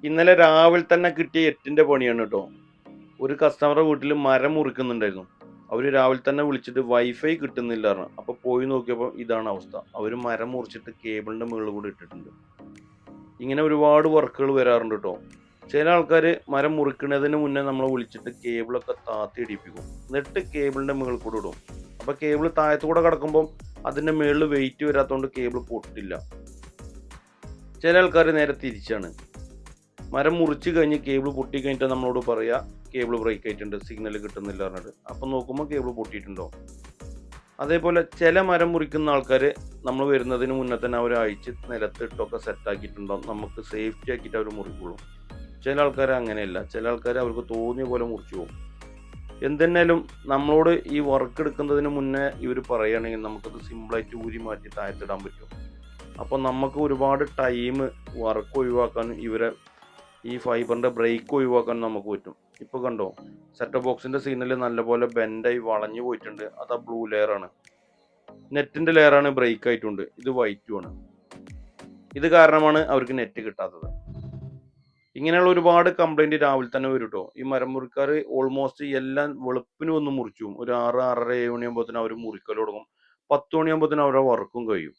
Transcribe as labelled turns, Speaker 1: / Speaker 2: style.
Speaker 1: ഇന്നലെ രാവിലെ തന്നെ കിട്ടിയ എട്ടിന്റെ പണിയാണ് കേട്ടോ. ഒരു കസ്റ്റമറുടെ വീട്ടിൽ മരം മുറിക്കുന്നുണ്ടായിരുന്നു. അവര് രാവിലെ തന്നെ വിളിച്ചിട്ട് വൈഫൈ കിട്ടുന്നില്ല പറഞ്ഞു. അപ്പൊ പോയി നോക്കിയപ്പോൾ ഇതാണ് അവസ്ഥ. അവര് മരം മുറിച്ചിട്ട് കേബിളിന്റെ മുകളിൽ കൂടി ഇട്ടിട്ടുണ്ട്. ഇങ്ങനെ ഒരുപാട് വർക്കുകൾ വരാറുണ്ട് കേട്ടോ. ചില ആൾക്കാർ മരം മുറിക്കുന്നതിന് മുന്നേ നമ്മളെ വിളിച്ചിട്ട് കേബിളൊക്കെ താത്തി ഇടിപ്പിക്കും. എന്നിട്ട് കേബിളിന്റെ മുകളിൽ കൂടെ ഇടും. അപ്പൊ കേബിൾ താഴത്തുകൂടെ കിടക്കുമ്പോൾ അതിന്റെ മുകളിൽ വെയിറ്റ് വരാത്തതുകൊണ്ട് കേബിൾ പൊട്ടില്ല. ചില ആൾക്കാർ നേരെ തിരിച്ചാണ്. മരം മുറിച്ച് കഴിഞ്ഞ് കേബിൾ പൊട്ടി കഴിഞ്ഞിട്ട് നമ്മളോട് പറയാ കേബിൾ ബ്രേക്ക് ആയിട്ടുണ്ട്, സിഗ്നൽ കിട്ടുന്നില്ല പറഞ്ഞിട്ട്. അപ്പം നോക്കുമ്പോൾ കേബിൾ പൊട്ടിയിട്ടുണ്ടോ. അതേപോലെ ചില മരം മുറിക്കുന്ന ആൾക്കാർ നമ്മൾ വരുന്നതിന് മുന്നേ തന്നെ അവർ അഴിച്ച് നിലത്തിട്ടൊക്കെ സെറ്റാക്കിയിട്ടുണ്ടോ, നമുക്ക് സേഫ്റ്റി ആക്കിയിട്ട് അവർ മുറിക്കുള്ളൂ. ചില ആൾക്കാർ അങ്ങനെയല്ല. ചില ആൾക്കാർ അവർക്ക് തോന്നിയ പോലെ മുറിച്ചു പോകും. എന്തെന്നാലും നമ്മളോട് ഈ വർക്ക് എടുക്കുന്നതിന് മുന്നേ ഇവർ പറയുകയാണെങ്കിൽ നമുക്കത് സിമ്പിളായിട്ട് ഊരി മാറ്റി താഴത്തിടാൻ പറ്റും. അപ്പോൾ നമുക്ക് ഒരുപാട് ടൈം വർക്ക് ഒഴിവാക്കാനും ഇവരെ ഈ ഫൈബറിൻ്റെ ബ്രേക്ക് ഒഴിവാക്കാൻ നമുക്ക് പറ്റും. ഇപ്പോൾ കണ്ടോ, സെറ്റ് ബോക്സിൻ്റെ സിഗ്നൽ നല്ലപോലെ ബെൻഡായി വളഞ്ഞു പോയിട്ടുണ്ട്. അത് ആ ബ്ലൂ ലെയറാണ്. നെറ്റിൻ്റെ ലെയറാണ് ബ്രേക്ക് ആയിട്ടുണ്ട്. ഇത് വൈറ്റുമാണ്. ഇത് കാരണമാണ് അവർക്ക് നെറ്റ് കിട്ടാത്തത്. ഇങ്ങനെയുള്ള ഒരുപാട് കംപ്ലൈൻറ്റ് രാവിലെ തന്നെ വരും കേട്ടോ. ഈ മരം മുറിക്കാർ ഓൾമോസ്റ്റ് എല്ലാം വെളുപ്പിന് വന്ന് മുറിച്ചു പോകും. ഒരു 6, 6:30, 7 മണിയാകുമ്പോഴത്തേനും അവർ മുറിക്കൽ തുടങ്ങും. 10 മണിയാകുമ്പോഴത്തേനും അവരുടെ വർക്കും കഴിയും.